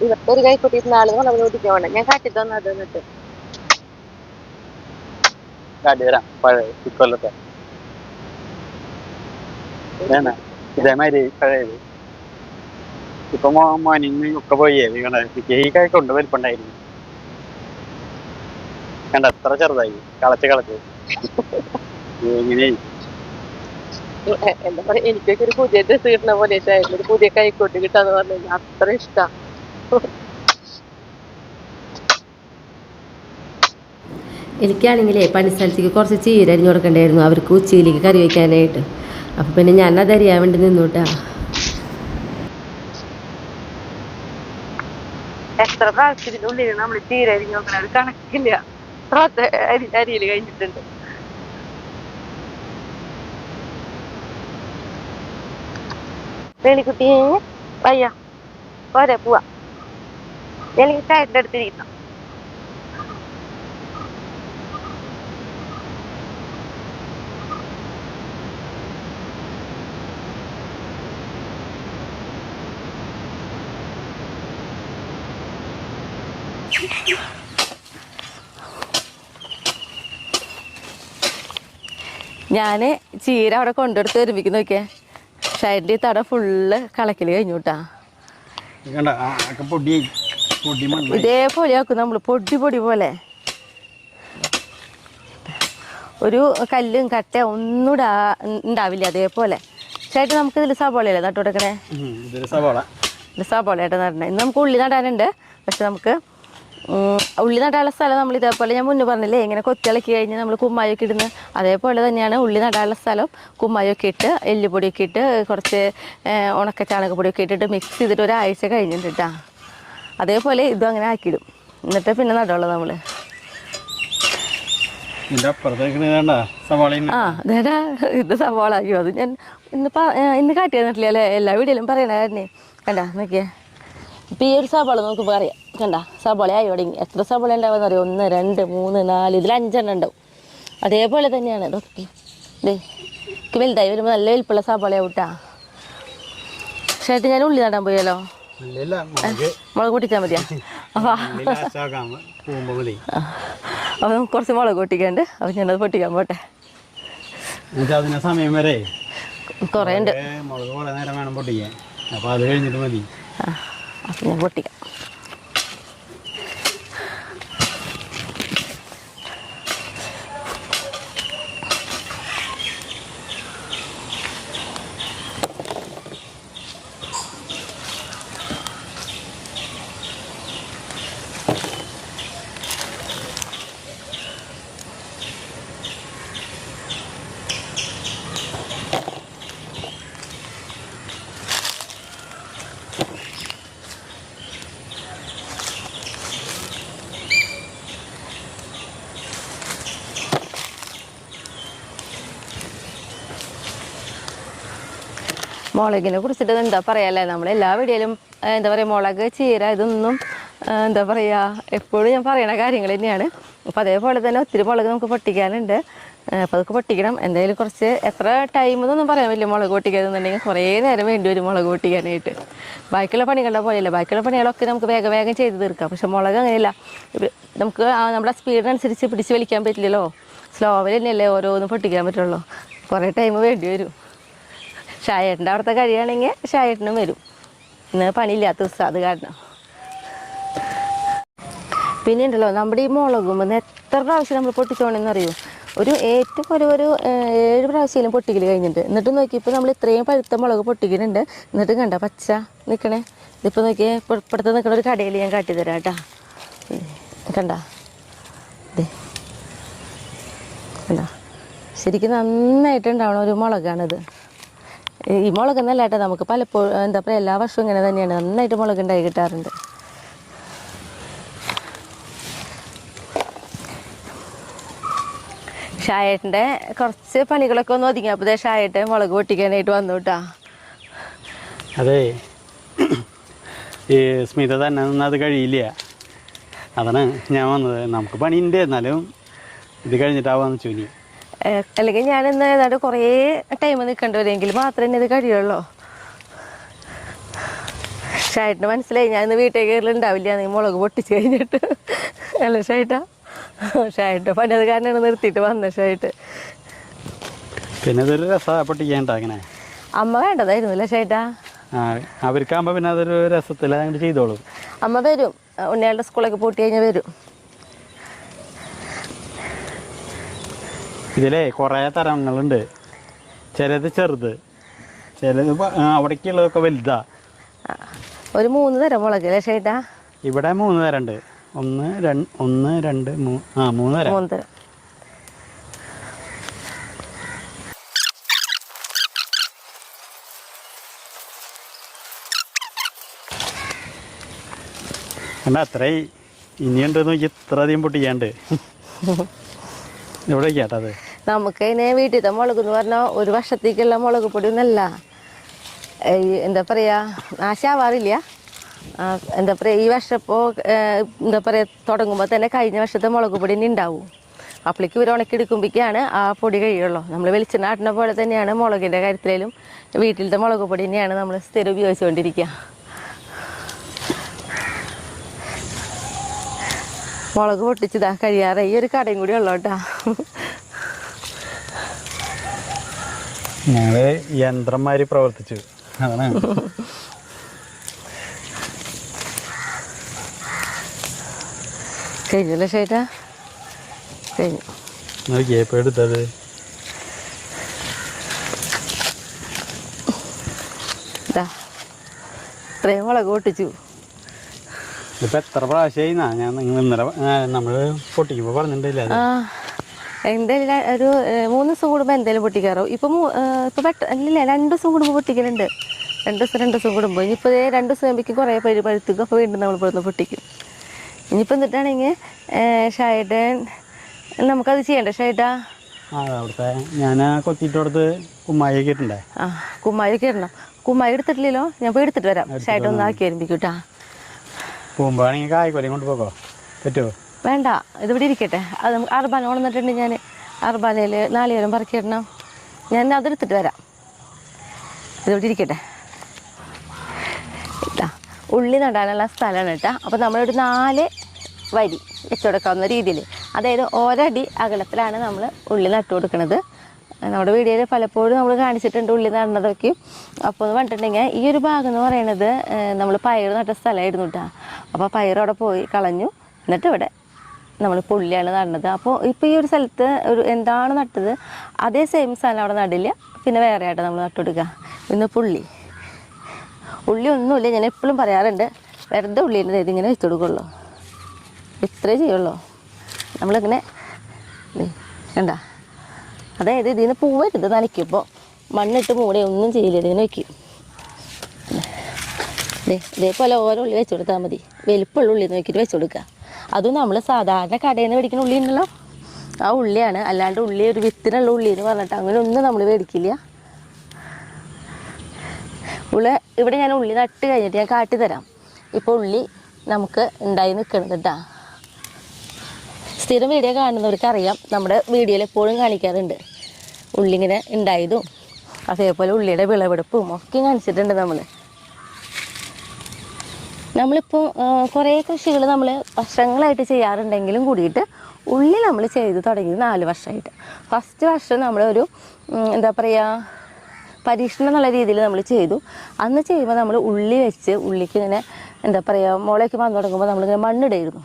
ഇവർക്ക് ഒരു കൈക്കോട്ടി നാളെ നമ്മൾ ഓടിക്കാൻ വേണ്ട. ഞാൻ കാട്ടി തന്നു അത് എന്നിട്ട് കാട്ടി തരാം. പഴയ ഇക്കൊല്ലത്തെ ഇതേമാതിരി പഴയത്. ഇപ്പൊ മോനിന്ന് ഒക്കെ പോയേ ഈ കൈക്കൊണ്ട് വലിപ്പുണ്ടായിരുന്നു. കണ്ട എത്ര ചെറുതായി കളച്ച് എങ്ങനെ. എന്താ പറയാ, എനിക്കൊക്കെ ഒരു പുതിയ ഡ്രസ്സ് കിട്ടുന്ന പോലെ ഒരു പുതിയ കൈക്കോട്ട് കിട്ടാന്ന് പറഞ്ഞു കഴിഞ്ഞാൽ അത്ര ഇഷ്ടാ. എനിക്കാണെങ്കിലേ പണിസ്ഥലത്തേക്ക് കുറച്ച് ചീര അരിഞ്ഞു കൊടുക്കണ്ടായിരുന്നു അവർക്ക് ഉച്ചയിലേക്ക് കറി വയ്ക്കാനായിട്ട്. അപ്പം പിന്നെ ഞാനത് അറിയാൻ വേണ്ടി നിന്നൂട്ടാ. എത്ര പ്രാവശ്യത്തിനുള്ളിൽ നമ്മൾ ചീര അരിഞ്ഞു നോക്കണ ഒരു കണക്കില്ല. അരിയിൽ കഴിഞ്ഞിട്ടുണ്ട്. പേളിക്കുട്ടിയെ വയ്യ പോരെ പോവാ. എനിക്ക് ചേട്ടൻ്റെ അടുത്തിരിക്കണം. ഞാൻ ചീര അവിടെ കൊണ്ടെടുത്ത് ഒരുമിക്ക് നോക്കിയേ. ഷൈഡിൽ തട ഫുള്ള് കളക്കൽ കഴിഞ്ഞു കേട്ടാ. ഇതേപോലെ ആക്കും നമ്മൾ പൊടി പൊടി പോലെ. ഒരു കല്ലും കട്ട ഒന്നും ഉണ്ടാവില്ല അതേപോലെ. ചേട്ടൻ നമുക്ക് ഇതിൽ സബോളയല്ലേ നട്ടു കൊടുക്കണേ? സബോളയായിട്ട് നടണേ. ഇന്ന് നമുക്ക് ഉള്ളി നടാനുണ്ട്. പക്ഷെ നമുക്ക് ഉള്ളി നടാനുള്ള സ്ഥലം നമ്മൾ ഇതേപോലെ ഞാൻ മുന്നേ പറഞ്ഞില്ലേ ഇങ്ങനെ കൊത്തിളക്കി കഴിഞ്ഞ് നമ്മൾ കുമ്മായൊക്കെ ഇടുന്നത് അതേപോലെ തന്നെയാണ് ഉള്ളി നടാനുള്ള സ്ഥലം. കുമ്മായൊക്കെ ഇട്ട് എല്ലുപൊടിയൊക്കെ ഇട്ട് കുറച്ച് ഉണക്ക ചാണകപ്പൊടിയൊക്കെ ഇട്ടിട്ട് മിക്സ് ചെയ്തിട്ട് ഒരാഴ്ച കഴിഞ്ഞിട്ടാ. അതേപോലെ ഇതും അങ്ങനെ ആക്കിയിടും. എന്നിട്ട് പിന്നെ നടുള്ളൂ നമ്മൾ. അതേടാ ഇത് സവാള. അയ്യോ അത് ഞാൻ ഇന്ന് കാട്ടി തന്നിട്ടില്ല അല്ലേ? എല്ലാ വീഡിയോയിലും പറയണ കാരണേ. കണ്ട നോക്കിയേ. ഇപ്പം ഈ ഒരു സവാള നമുക്ക് പറയാം. കണ്ട സവാള ആയി തുടങ്ങി. എത്ര സവാള ഉണ്ടാവുമെന്ന് അറിയാം? 1 2 3 4 ഇതിൽ 5 എണ്ണം ഉണ്ടാവും. അതേപോലെ തന്നെയാണ് ഇതൊക്കെ. ഇതൊക്കെ വലുതായി വരുമ്പോൾ നല്ല വലിപ്പുള്ള സവാളയാവും കേട്ടാ. ചേട്ടൻ ഞാൻ ഉള്ളി നടാൻ പോയല്ലോ. മുളക് പൊട്ടിച്ചാൽ മതിയാ? അപ്പം കുറച്ച് മുളക് പൊട്ടിക്കാണ്ട്. അപ്പം ഞാനത് പൊട്ടിക്കാൻ പോട്ടെ. സമയം വരെ കുറേ ഉണ്ട്. അപ്പം അത് കഴിഞ്ഞിട്ട് മതി. അപ്പം ഞാൻ പൊട്ടിക്കാം. മുളകിനെ കുറിച്ചിട്ട് എന്താ പറയാല്ലേ, നമ്മൾ എല്ലാ വീഡിയോയിലും എന്താ പറയുക മുളക് ചീര ഇതൊന്നും എന്താ പറയുക, എപ്പോഴും ഞാൻ പറയണ കാര്യങ്ങൾ തന്നെയാണ്. അപ്പോൾ അതേപോലെ തന്നെ ഒത്തിരി മുളക് നമുക്ക് പൊട്ടിക്കാനുണ്ട്. അപ്പോൾ അതൊക്കെ പൊട്ടിക്കണം. എന്തായാലും കുറച്ച് എത്ര ടൈം എന്നൊന്നും പറയാൻ പറ്റില്ല. മുളക് പൊട്ടിക്കാന്നുണ്ടെങ്കിൽ കുറേ നേരം വേണ്ടി വരും മുളക് പൊട്ടിക്കാനായിട്ട്. ബാക്കിയുള്ള പണികളുടെ പോലെയല്ല, ബാക്കിയുള്ള പണികളൊക്കെ നമുക്ക് വേഗം വേഗം ചെയ്ത് തീർക്കാം. പക്ഷെ മുളക് അങ്ങനെയല്ല, നമുക്ക് നമ്മുടെ സ്പീഡിനനുസരിച്ച് പിടിച്ച് വലിക്കാൻ പറ്റില്ലല്ലോ. സ്ലോവിൽ തന്നെയല്ലേ ഓരോന്നും പൊട്ടിക്കാൻ പറ്റുള്ളൂ. കുറേ ടൈം വേണ്ടി വരും. ഷായേട്ടൻ്റെ അവിടുത്തെ കഴിയുകയാണെങ്കിൽ ഷായേട്ടനും വരും. ഇന്ന് പണിയില്ലാത്ത ദിവസം അത് കാരണം. പിന്നെ ഉണ്ടല്ലോ, നമ്മുടെ ഈ മുളകുമ്പോൾ എത്ര പ്രാവശ്യം നമ്മൾ പൊട്ടിച്ചോണെന്ന് അറിയോ? ഏറ്റവും ഒരു 7 പ്രാവശ്യം പൊട്ടിക്കൽ കഴിഞ്ഞിട്ട്. എന്നിട്ട് നോക്കിയപ്പോൾ നമ്മൾ ഇത്രയും പഴുത്ത മുളക് പൊട്ടിക്കുന്നുണ്ട്. എന്നിട്ടും കണ്ട പച്ച നിൽക്കണേ. ഇതിപ്പോൾ നോക്കിയേ, ഇപ്പുറത്ത് നിൽക്കണ ഒരു കടയിൽ ഞാൻ കാട്ടിത്തരാം കേട്ടോ. കണ്ട ഇതേ കണ്ട, ശരിക്കും നന്നായിട്ടുണ്ടാവണ ഒരു മുളകാണിത്. ഈ മുളകെന്നല്ല കേട്ടോ, നമുക്ക് പലപ്പോഴും എന്താ പറയുക, എല്ലാ വർഷവും ഇങ്ങനെ തന്നെയാണ്, നന്നായിട്ട് മുളക് ഉണ്ടായി കിട്ടാറുണ്ട്. ഷായേട്ടൻ്റെ കുറച്ച് പണികളൊക്കെ ഒന്ന് ഒതുങ്ങിയപ്പോൾ ഷായേട്ടൻ മുളക് പൊട്ടിക്കാനായിട്ട് വന്നു കേട്ടാ. അതെ, ഈ സ്മിത തന്നെ ഒന്നും അത് കഴിയില്ല. അതാണ് ഞാൻ വന്നത്. നമുക്ക് പണിയുണ്ട്, എന്നാലും ഇത് കഴിഞ്ഞിട്ടാവാന്ന് ചോദിച്ചു. അല്ലെങ്കിൽ ഞാനിന്ന് ഏതാണ്ട് കുറേ ടൈം നിൽക്കേണ്ടി വരുമെങ്കിൽ മാത്രമേ ഇത് കഴിയുള്ളൂ. ഷായേട്ടന് മനസ്സിലായി ഞാൻ ഇന്ന് വീട്ടിൽ കയറലുണ്ടാവില്ല നീ മുളക് പൊട്ടിച്ച് കഴിഞ്ഞിട്ട്. അല്ല ഷായേട്ടാ, ഷായേട്ട പണി അത് കാരണമാണ് നിർത്തിയിട്ട് വന്ന ഷായേട്ട്. പിന്നെ ഇതൊരു രസമാണ് പൊട്ടിക്കേണ്ട. അങ്ങനെ അമ്മ വേണ്ടതായിരുന്നു അല്ലേ ഷായേട്ടാ? അവർക്കാകുമ്പോൾ പിന്നെ അതൊരു രസത്തിൽ അങ്ങോട്ട് ചെയ്തോളും. അമ്മ വരും, ഉണ്ണിയാളുടെ സ്കൂളൊക്കെ പൂട്ടി കഴിഞ്ഞാൽ വരും. ഇതിലേ കുറേ തരങ്ങളുണ്ട്. ചിലത് ചെറുത്, ചിലത് അവിടേക്കുള്ളതൊക്കെ വലുതാ. ഒരു 3 തരം മുളക് അല്ലേ ഷായേട്ടാ? ഇവിടെ 3 തരമുണ്ട്. 1 2 3 തരം. 3 തരം. കണ്ട അത്രേ ഇനിയുണ്ട് നോക്കി, ഇത്ര അധികം പൊട്ടിക്കാണ്ട്. ഇവിടെ കേട്ടത് നമുക്ക് ഇതിനെ വീട്ടിലത്തെ മുളക് എന്ന് പറഞ്ഞാൽ ഒരു വർഷത്തേക്കുള്ള മുളക് പൊടി ഒന്നല്ല. എന്താ പറയുക, നാശാവാറില്ല. എന്താ പറയുക, ഈ വർഷം ഇപ്പോൾ എന്താ പറയുക തുടങ്ങുമ്പോൾ തന്നെ കഴിഞ്ഞ വർഷത്തെ മുളക് പൊടി തന്നെ ഉണ്ടാവും. അപ്പോഴേക്ക് ഇവർ ഉണക്കിയെടുക്കുമ്പോഴേക്കാണ് ആ പൊടി കഴിയുള്ളൂ. നമ്മൾ വെളിച്ചെണ്ണ ആട്ടുന്ന പോലെ തന്നെയാണ് മുളകിൻ്റെ കാര്യത്തിലും. വീട്ടിലത്തെ മുളക് പൊടി തന്നെയാണ് നമ്മൾ സ്ഥിരം ഉപയോഗിച്ചുകൊണ്ടിരിക്കുക. മുളക് പൊട്ടിച്ചതാ കഴിയാറായി. ഈ ഒരു കടയും കൂടി ഉള്ളു കേട്ടാ. ഞങ്ങള് യന്ത്രന്മാര് പ്രവർത്തിച്ചു. അതാണ് കഴിഞ്ഞല്ലേ ഷേട്ടാ? കഴിഞ്ഞു. നോക്കിയപ്പോ എടുത്തത് ഇത്രയും മുളക് പൊട്ടിച്ചു. ഇപ്പൊ എത്ര പ്രാവശ്യമായി ഞാൻ ഇന്നലെ നമ്മള് പൊട്ടിക്കുമ്പോ പറഞ്ഞിട്ടില്ല. എന്തായാലും ഒരു 3 ദിവസം കൂടുമ്പോൾ എന്തായാലും പൊട്ടിക്കാറോ. ഇപ്പം അല്ലല്ലേ 2 ദിവസം കൂടുമ്പോൾ പൊട്ടിക്കലുണ്ട്. 2 ദിവസം കൂടുമ്പോൾ. ഇനിയിപ്പോൾ 2 ദിവസം കഴിയുമ്പോഴേക്കും കുറേ പഴുത്തുക്കും. അപ്പോൾ വീണ്ടും നമ്മൾ പുറത്ത് പൊട്ടിക്കും. ഇനിയിപ്പോൾ എന്നിട്ടാണെങ്കിൽ ഷായേട്ടൻ നമുക്കത് ചെയ്യണ്ടേ ഷായേട്ടാ? അവിടുത്തെ ഞാൻ കൊത്തിയിട്ടോടത്ത് കുമ്മായൊക്കെ ഇട്ടുണ്ടേ. കുമ്മായൊക്കെ ഇടണം. കുമ്മായി എടുത്തിട്ടില്ലല്ലോ, ഞാൻ പോയി എടുത്തിട്ട് വരാം. ഷായേട്ടൻ ഒന്ന് ആക്കി വരുമ്പിക്കൂട്ടാ. പോകുമ്പോഴാണെങ്കിൽ കായ്ക്കൊലയും കൊണ്ട് പോകോ പറ്റുമോ? വേണ്ട, ഇതിവിടെ ഇരിക്കട്ടെ. അത് നമുക്ക് അർബാന ഉണർന്നിട്ടുണ്ട്. ഞാൻ അർബാനയിൽ 4 നേരം പറക്കിയിടണം. ഞാൻ അതെടുത്തിട്ട് വരാം. ഇതിവിടെ ഇരിക്കട്ടെ. ഇട്ടാ ഉള്ളി നടാനുള്ള സ്ഥലമാണ് കേട്ടോ. അപ്പോൾ നമ്മളൊരു 4 വരി വെച്ച് കൊടുക്കാവുന്ന രീതിയിൽ, അതായത് ഒരടി അകലത്തിലാണ് നമ്മൾ ഉള്ളി നട്ടു കൊടുക്കുന്നത്. നമ്മുടെ വീഡിയോയിൽ പലപ്പോഴും നമ്മൾ കാണിച്ചിട്ടുണ്ട് ഉള്ളി നടന്നതൊക്കെ. അപ്പോൾ എന്ന് പറഞ്ഞിട്ടുണ്ടെങ്കിൽ ഈ ഒരു ഭാഗം എന്ന് പറയുന്നത് നമ്മൾ പയർ നട്ട സ്ഥലമായിരുന്നു കേട്ടോ. അപ്പോൾ പയർ അവിടെ പോയി കളഞ്ഞു. എന്നിട്ട് ഇവിടെ നമ്മൾ പുള്ളിയാണ് നടന്നത്. അപ്പോൾ ഇപ്പോൾ ഈ ഒരു സ്ഥലത്ത് എന്താണ് നട്ടത് അതേ സെയിം സ്ഥലം അവിടെ നടില്ല. പിന്നെ വേറെ ആയിട്ട് നമ്മൾ നട്ടുകൊടുക്കുക. ഇന്ന് ഉള്ളി ഒന്നുമില്ല. ഞാൻ എപ്പോഴും പറയാറുണ്ട്, വെറുതെ ഉള്ളീൻ്റെ ഇതിങ്ങനെ വെച്ച് കൊടുക്കുള്ളൂ. ഇത്രേ ചെയ്യുള്ളൂ. നമ്മളിങ്ങനെ കണ്ട, അതായത് ഇതിന് പൂവരുത് നനയ്ക്കുമ്പോൾ മണ്ണിട്ട് മൂടെ ഒന്നും ചെയ്യില്ല. ഇതിങ്ങനെ വയ്ക്കും. ഇതേപോലെ ഓരോ ഉള്ളി വെച്ച് കൊടുത്താൽ മതി. വലിപ്പമുള്ള ഉള്ളി നോക്കിയിട്ട് വെച്ച് കൊടുക്കുക. അതും നമ്മൾ സാധാരണ കടയിൽ നിന്ന് മേടിക്കുന്ന ഉള്ളി ഉണ്ടല്ലോ, ആ ഉള്ളിയാണ്. അല്ലാണ്ട് ഉള്ളി ഒരു വിത്തിനുള്ള ഉള്ളി എന്ന് പറഞ്ഞിട്ട് അങ്ങനെ ഒന്നും നമ്മൾ മേടിക്കില്ല. ഇവിടെ ഞാൻ ഉള്ളി നട്ട് കഴിഞ്ഞിട്ട് ഞാൻ കാട്ടിത്തരാം. ഇപ്പോൾ ഉള്ളി നമുക്ക് ഉണ്ടായി നിൽക്കുന്നത് കേട്ടോ. സ്ഥിരം വീഡിയോ കാണുന്നവർക്ക് അറിയാം, നമ്മുടെ വീഡിയോയിൽ എപ്പോഴും കാണിക്കാറുണ്ട് ഉള്ളി ഇങ്ങനെ ഉണ്ടായതും അതേപോലെ ഉള്ളിയുടെ വിളവെടുപ്പും ഒക്കെ കാണിച്ചിട്ടുണ്ട്. നമ്മളിപ്പോൾ കുറേ കൃഷികൾ നമ്മൾ വർഷങ്ങളായിട്ട് ചെയ്യാറുണ്ടെങ്കിലും കൂടിയിട്ട് ഉള്ളി നമ്മൾ ചെയ്ത് തുടങ്ങിയത് 4 വർഷമായിട്ട്. ഫസ്റ്റ് വർഷം നമ്മളൊരു എന്താ പറയുക പരീക്ഷണം എന്നുള്ള രീതിയിൽ നമ്മൾ ചെയ്തു. അന്ന് ചെയ്യുമ്പോൾ നമ്മൾ ഉള്ളി വെച്ച് ഉള്ളിക്ക് ഇങ്ങനെ എന്താ പറയുക മുളയൊക്കെ വന്നു തുടങ്ങുമ്പോൾ നമ്മളിങ്ങനെ മണ്ണിടായിരുന്നു.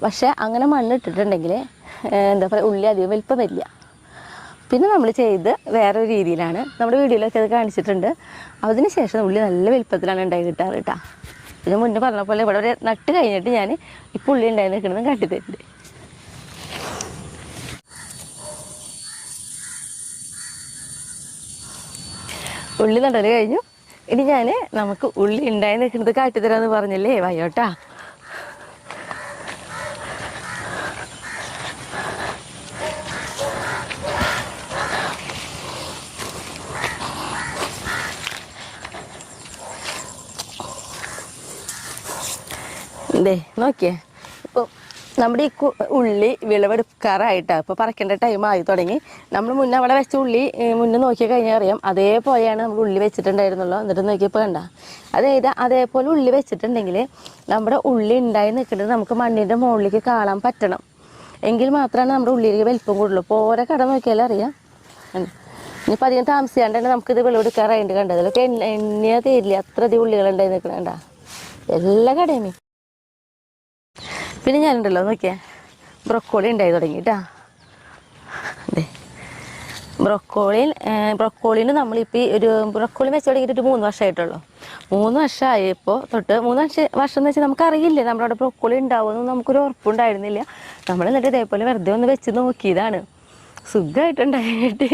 പക്ഷേ അങ്ങനെ മണ്ണിട്ടിട്ടുണ്ടെങ്കിൽ എന്താ പറയുക ഉള്ളി അധികം വലിപ്പം വരില്ല. പിന്നെ നമ്മൾ ചെയ്ത് വേറൊരു രീതിയിലാണ്, നമ്മുടെ വീഡിയോയിലൊക്കെ അത് കാണിച്ചിട്ടുണ്ട്. അതിന് ശേഷം ഉള്ളി നല്ല വലിപ്പത്തിലാണ് ഉണ്ടായി കിട്ടാറ് കേട്ടോ. ഇതിന് മുന്നേ പറഞ്ഞ പോലെ ഇവിടെ ഒരു നട്ട് കഴിഞ്ഞിട്ട് ഞാൻ ഇപ്പോൾ ഉള്ളി ഉണ്ടായി നിൽക്കണമെന്ന് കാട്ടിത്തരുന്നുണ്ട്. ഉള്ളി നടൽ കഴിഞ്ഞു. ഇനി ഞാൻ നമുക്ക് ഉള്ളി ഉണ്ടായി നിൽക്കുന്നത് കാട്ടിത്തരാമെന്ന് പറഞ്ഞല്ലേ, വയ്യോട്ടാ. ദേ നോക്കിയേ, ഇപ്പോൾ നമ്മുടെ ഈ ഉള്ളി വിളവെടുക്കാറായിട്ടാണ്. ഇപ്പോൾ പറിക്കേണ്ട ടൈം ആയി തുടങ്ങി. നമ്മൾ മുന്നേ അവിടെ വെച്ച ഉള്ളി മുന്നേ നോക്കി കഴിഞ്ഞാൽ അറിയാം അതേപോലെയാണ് നമ്മൾ ഉള്ളി വെച്ചിട്ടുണ്ടായിരുന്നുള്ളൂ. എന്നിട്ട് നോക്കിയപ്പോൾ കണ്ട അതേപോലെ ഉള്ളി വെച്ചിട്ടുണ്ടെങ്കിൽ നമ്മുടെ ഉള്ളി ഉണ്ടായി നിൽക്കുന്നത് നമുക്ക് മണ്ണിൻ്റെ മുകളിലേക്ക് കാണാൻ പറ്റണം. എങ്കിൽ മാത്രമാണ് നമ്മുടെ ഉള്ളിലേക്ക് വലിപ്പം കൂടുള്ളൂ. ഇപ്പോൾ ഓരോ കട നോക്കിയാലും അറിയാം. ഇനിയിപ്പോൾ അധികം താമസിയാണ്ട് തന്നെ നമുക്കിത് വിളവെടുക്കാറായിട്ട് കണ്ടത്. അതിലൊക്കെ എണ്ണ തരില്ല, അത്ര അധികം ഉള്ളികളുണ്ടായി നിൽക്കണേണ്ട എല്ലാ കടയും. പിന്നെ ഞാനുണ്ടല്ലോ നോക്കിയാൽ ബ്രൊക്കോളി ഉണ്ടായി തുടങ്ങി കേട്ടോ. അതെ, ബ്രൊക്കോളിന് നമ്മളിപ്പോൾ ഒരു ബ്രൊക്കോളി വെച്ച് തുടങ്ങിയിട്ട് ഒരു 3 വർഷമായിട്ടുള്ളൂ. 3 വർഷമായപ്പോൾ തൊട്ട് 3 വർഷം എന്ന് വെച്ചാൽ നമുക്കറിയില്ല നമ്മുടെ അവിടെ ബ്രൊക്കോളി ഉണ്ടാവുമെന്ന് നമുക്കൊരു ഉറപ്പുണ്ടായിരുന്നില്ല. നമ്മൾ എന്നിട്ട് ഇതേപോലെ വെറുതെ ഒന്ന് വെച്ച് നോക്കിയതാണ്, സുഖമായിട്ടുണ്ടായിട്ട്.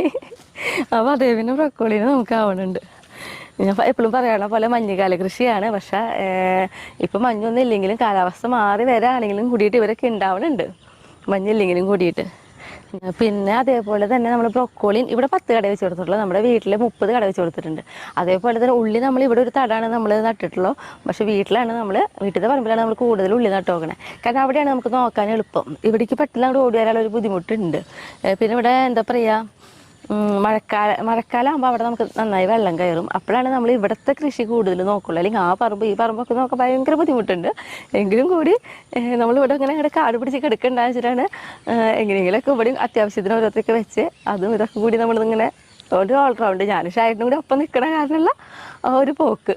അപ്പോൾ അതേ പിന്നെ ബ്രൊക്കോളിന് നമുക്ക് ആവണുണ്ട്. ഞാൻ എപ്പോഴും പറയണ പോലെ മഞ്ഞുകാല കൃഷിയാണ്. പക്ഷേ ഇപ്പം മഞ്ഞൊന്നും ഇല്ലെങ്കിലും കാലാവസ്ഥ മാറി വരാണെങ്കിലും കൂടിയിട്ട് ഇവരൊക്കെ ഉണ്ടാവുന്നുണ്ട്, മഞ്ഞില്ലെങ്കിലും കൂടിയിട്ട്. പിന്നെ അതേപോലെ തന്നെ നമ്മൾ ബ്രൊക്കോളിൻ ഇവിടെ 10 കട വെച്ച് കൊടുത്തിട്ടുള്ളൂ. നമ്മുടെ വീട്ടിൽ 30 കട വെച്ച് കൊടുത്തിട്ടുണ്ട്. അതേപോലെ തന്നെ ഉള്ളി നമ്മൾ ഇവിടെ ഒരു തടാണ് നമ്മൾ നട്ടിട്ടുള്ളൂ. പക്ഷേ വീട്ടിലത്തെ പറമ്പിലാണ് നമ്മൾ കൂടുതൽ ഉള്ളി നട്ട് നോക്കണേ. കാരണം അവിടെയാണ് നമുക്ക് നോക്കാൻ എളുപ്പം. ഇവിടേക്ക് പെട്ടെന്ന് അങ്ങോട്ട് ഓടി വരാനുള്ള ഒരു ബുദ്ധിമുട്ടുണ്ട്. പിന്നെ ഇവിടെ എന്താ പറയുക, മഴക്കാലം ആകുമ്പോൾ അവിടെ നമുക്ക് നന്നായി വെള്ളം കയറും. അപ്പോഴാണ് നമ്മൾ ഇവിടുത്തെ കൃഷി കൂടുതൽ നോക്കുള്ളൂ. അല്ലെങ്കിൽ ആ പറമ്പ് ഈ പറമ്പൊക്കെ നോക്കാൻ ഭയങ്കര ബുദ്ധിമുട്ടുണ്ട്. എങ്കിലും കൂടി നമ്മളിവിടെ ഇങ്ങനെ കാട് പിടിച്ച് കിടക്കണ്ടെന്ന് വെച്ചിട്ടാണ് എങ്ങനെയെങ്കിലുമൊക്കെ ഇവിടെ അത്യാവശ്യത്തിന് ഓരോരുത്തരൊക്കെ വെച്ച് അതും ഇതൊക്കെ കൂടി നമ്മളിങ്ങനെ ഒരു ഓൾറൗണ്ട് ഞാൻ ഷായിട്ടും കൂടി ഒപ്പം നിൽക്കണ കാരണമുള്ള ഒരു പോക്ക്.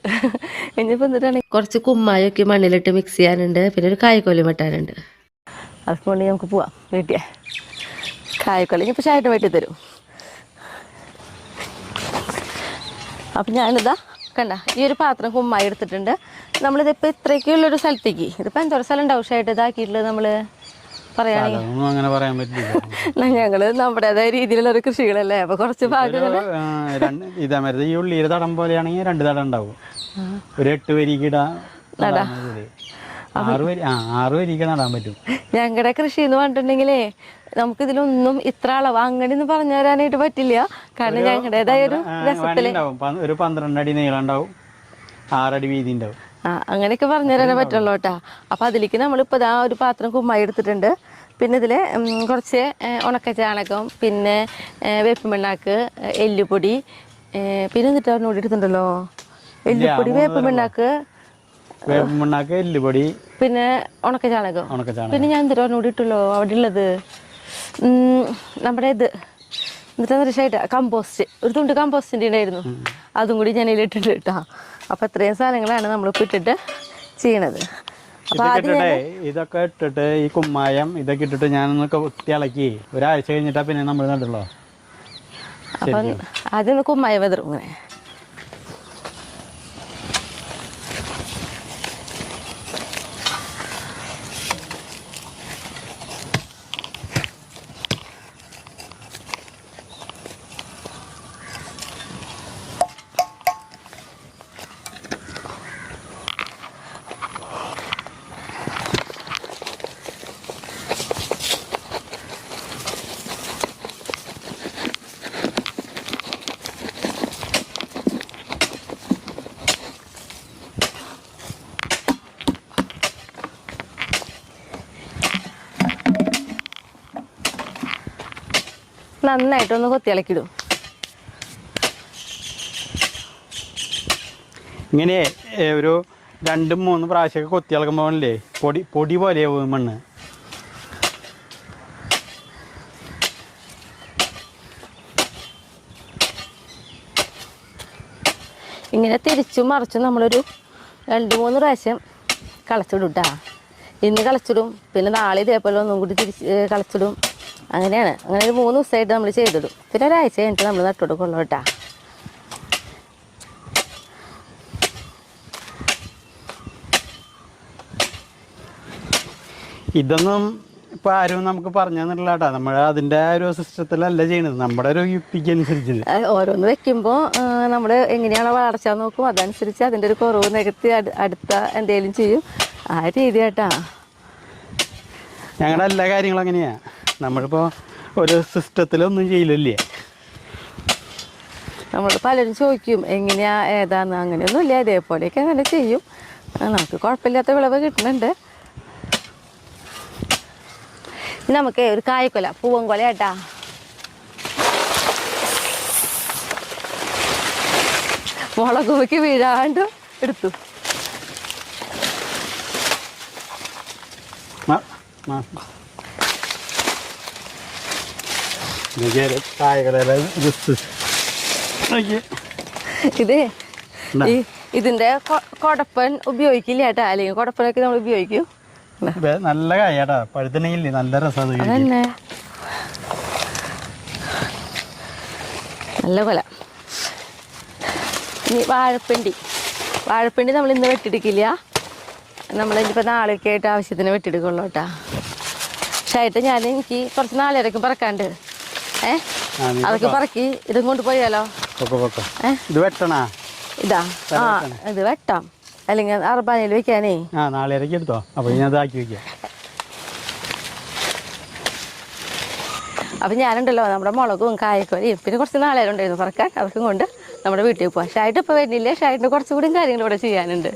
ഇനിയിപ്പോൾ എന്നിട്ടാണ് കുറച്ച് കുമ്മായൊക്കെ മണ്ണിലിട്ട് മിക്സ് ചെയ്യാനുണ്ട്. പിന്നെ ഒരു കായ്ക്കൊല്ലി വെട്ടാനുണ്ട്. അതുകൊണ്ട് നമുക്ക് പോവാം വീട്ടിൽ. കായ്ക്കൊല്ലി ഇപ്പോൾ ഷായിട്ട് വെട്ടി തരും. അപ്പം ഞാനിതാ കണ്ട ഈ ഒരു പാത്രം കുമ്മായി എടുത്തിട്ടുണ്ട്. നമ്മളിതിപ്പോൾ ഇത്രയ്ക്കുള്ളൊരു സ്ഥലത്തേക്ക്, ഇതിപ്പോൾ എന്തോരം സ്ഥലം ഉണ്ടാവും ഷായിട്ട് ഇതാക്കിയിട്ടുള്ളത് നമ്മൾ പറയുകയാണെങ്കിൽ. അങ്ങനെ പറയാൻ പറ്റില്ല. ഞങ്ങൾ നമ്മുടേതായ രീതിയിലുള്ള ഒരു കൃഷികളല്ലേ, അപ്പോൾ കുറച്ച് ഭാഗങ്ങൾ ഇതേമാതിരി ഈ ഉള്ളിയുടെ തടം പോലെയാണെങ്കിൽ 2 തടം ഉണ്ടാവും. ഒരു 8 വരിക്കിട നടാം, 6 വരിക്ക് നടാൻ പറ്റും. ഞങ്ങളുടെ കൃഷി എന്ന് പറഞ്ഞിട്ടുണ്ടെങ്കിലേ നമുക്കിതിലൊന്നും ഇത്ര അളവ് അങ്ങനെയൊന്നും പറഞ്ഞു തരാനായിട്ട് പറ്റില്ല. കാരണം ഞങ്ങളുടേതായ ഒരു രസത്തില് ഒരു 12 അടി നീളം ഉണ്ടാവും, 6 അടി വീതി ഉണ്ടാവും. അങ്ങനെയൊക്കെ പറഞ്ഞു തരാനേ പറ്റുള്ളൂ കേട്ടോ. അപ്പം അതിലേക്ക് നമ്മളിപ്പോൾ ഇതാ ഒരു പാത്രം കുമ്മായി എടുത്തിട്ടുണ്ട്. പിന്നെ ഇതിൽ കുറച്ച് ഉണക്ക ചാണകം, പിന്നെ വേപ്പിമണ്ണാക്ക്, എല്ലുപൊടി, പിന്നെ എന്നിട്ട് അവനോട് എടുത്തിട്ടുണ്ടല്ലോ എല്ലുപൊടി, വേപ്പിമണ്ണാക്ക്, എല്ലുപൊടി, പിന്നെ ഉണക്ക ചാണകം. പിന്നെ ഞാൻ എന്നിട്ട് അവനോട് ഇട്ടുള്ളൂ അവിടെ ഉള്ളത് നമ്മുടെ ഇത് എന്നിട്ട് തീർച്ചയായിട്ട് കമ്പോസ്റ്റ്, ഒരു തുണ്ട് കമ്പോസ്റ്റിൻ്റെ ഉണ്ടായിരുന്നു, അതും കൂടി ഞാൻ ഇതിലിട്ടിട്ട് കേട്ടോ. അപ്പം ഇത്രയും സാധനങ്ങളാണ് നമ്മളിപ്പോൾ ഇട്ടിട്ട് ചെയ്യണത്. ഇതൊക്കെ ഇട്ടിട്ട് ഈ കുമ്മായം ഇതൊക്കെ ഇട്ടിട്ട് ഞാനൊന്നൊക്കെ ഇളക്കി ഒരാഴ്ച കഴിഞ്ഞിട്ടാ പിന്നെ നമ്മൾ നട്ടുള്ളൂ. അപ്പം ആദ്യം കുമ്മായം വെതറും ഇങ്ങനെ. നന്നായിട്ടൊന്ന് കൊത്തി ഇളക്കിടും. ഇങ്ങനെ ഒരു 2-3 പ്രാവശ്യമൊക്കെ കൊത്തി ഇളക്കുമ്പോഴല്ലേ പൊടി പോലെയാവും മണ്ണ്. ഇങ്ങനെ തിരിച്ചും മറിച്ചും നമ്മളൊരു 2-3 പ്രാവശ്യം കളച്ചിടും കേട്ടോ. ഇന്ന് കളച്ചിടും, പിന്നെ നാളെ ഇതേപോലെ ഒന്നും കൂടി തിരിച്ച് കളച്ചിടും. അങ്ങനെയാണ്. അങ്ങനെ ഒരു 3 ദിവസമായിട്ട് നമ്മൾ ചെയ്തിടും. പിന്നെ ഒരാഴ്ച കഴിഞ്ഞിട്ട് നമ്മൾ നട്ടുകൊടുക്കുള്ളൂ കേട്ടോ. ഇതൊന്നും ഇപ്പോൾ ആരും നമുക്ക് പറഞ്ഞു തന്നിട്ടില്ല കേട്ടോ. നമ്മൾ അതിൻ്റെ ഒരു സിസ്റ്റത്തിലല്ല ചെയ്യണത്, നമ്മുടെ ഒരു യുക്തിക്ക് അനുസരിച്ച് ഓരോന്ന് വെക്കുമ്പോൾ നമ്മൾ എങ്ങനെയാണോ വളർച്ച നോക്കും, അതനുസരിച്ച് അതിൻ്റെ ഒരു കുറവ് നികത്തി അടുത്ത എന്തെങ്കിലും ചെയ്യും. ആ രീതി കേട്ടാ ഞങ്ങളുടെ എല്ലാ കാര്യങ്ങളും അങ്ങനെയാണ്. നമ്മളിപ്പോൾ ഒരു സിസ്റ്റത്തിലൊന്നും ചെയ്യില്ലല്ലേ. നമ്മൾ പലരും ചോദിക്കും എങ്ങനെയാ ഏതാന്ന്. അങ്ങനെയൊന്നുമില്ല, ഇതേപോലെയൊക്കെ അങ്ങനെ ചെയ്യും. നമുക്ക് കുഴപ്പമില്ലാത്ത വിളവ് കിട്ടുന്നുണ്ട്. നമുക്ക് ഒരു കായ്ക്കൊല, പൂവൻകൊല കേട്ടാ. മുളക് വെക്കി വീഴാണ്ട് എടുത്തു. ഇതിന്റെ കൊടപ്പൻ ഉപയോഗിക്കില്ല കേട്ടാ. അല്ലെങ്കിൽ കൊടപ്പനൊക്കെ നമ്മൾ ഉപയോഗിക്കും. നല്ല കായാട്ടാ, പഴുത്തനെങ്കിലേ നല്ല രസം. അതന്നെ നല്ല കൊല. ഇനി വാഴപ്പിണ്ടി നമ്മൾ ഇന്ന് വെട്ടിയെടുക്കില്ല. നമ്മളിപ്പോൾ നാളെയൊക്കെ ആയിട്ട് ആവശ്യത്തിന് വെട്ടിയെടുക്കുള്ളൂ കേട്ടാ. പക്ഷേ ആയിട്ട് എനിക്ക് കുറച്ച് നാളേരൊക്കെ പറക്കാണ്ട്. അതൊക്കെ പറക്കി ഇതും കൊണ്ട് പോയാലോ. ഇത് വെട്ടണാ? ഇതാ ഇത് വെട്ടാം, അല്ലെങ്കിൽ അർബാനയിൽ വെക്കാനേ. നാളേരൊക്കെ എടുത്തോ. അപ്പോൾ ഞാൻ ഇതാക്കി വെക്കാം. അപ്പം ഞാനുണ്ടല്ലോ നമ്മുടെ മുളകും കായക്കൊലയും പിന്നെ കുറച്ച് നാളേരം ഉണ്ടായിരുന്നു പറക്കാൻ. അതൊക്കെ കൊണ്ട് നമ്മുടെ വീട്ടിൽ പോവാം. ഷായിട്ട് ഇപ്പോൾ വരുന്നില്ല. ഷായിട്ടിന് കുറച്ചുകൂടി കാര്യങ്ങൾ ഇവിടെ ചെയ്യാനുണ്ട്.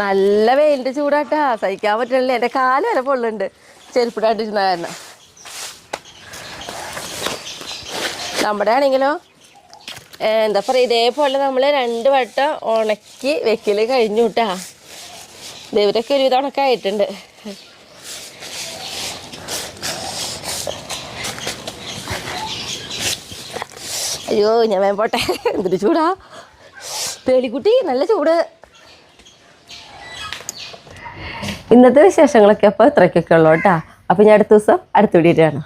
നല്ല വെയിലിൻ്റെ ചൂടാട്ടാ, സഹിക്കാൻ പറ്റില്ല. എൻ്റെ കാല് വരെ പൊള്ളുണ്ട് ചെരുപ്പിടാണ്ടിരുന്ന കാരണം. നമ്മുടെ ആണെങ്കിലോ എന്താ പറയുക, ഇതേപോലെ നമ്മൾ 2 വട്ടം ഉണക്കി വെക്കൽ കഴിഞ്ഞു കേട്ടാ. ഇവരൊക്കെ ഒരുവിധം ഉണക്കായിട്ടുണ്ട്. അയ്യോ ഞാൻ വേഗം പോട്ടെ. എന്തൊരു ചൂടാ പേളിക്കുട്ടി, നല്ല ചൂട്. ഇന്നത്തെ വിശേഷങ്ങളൊക്കെ അപ്പോൾ ഇത്രയ്ക്കൊക്കെ ഉള്ളൂ കേട്ടോ. അപ്പോൾ ഞാൻ അടുത്ത ദിവസം അടുത്ത വീഡിയോ ആണ്.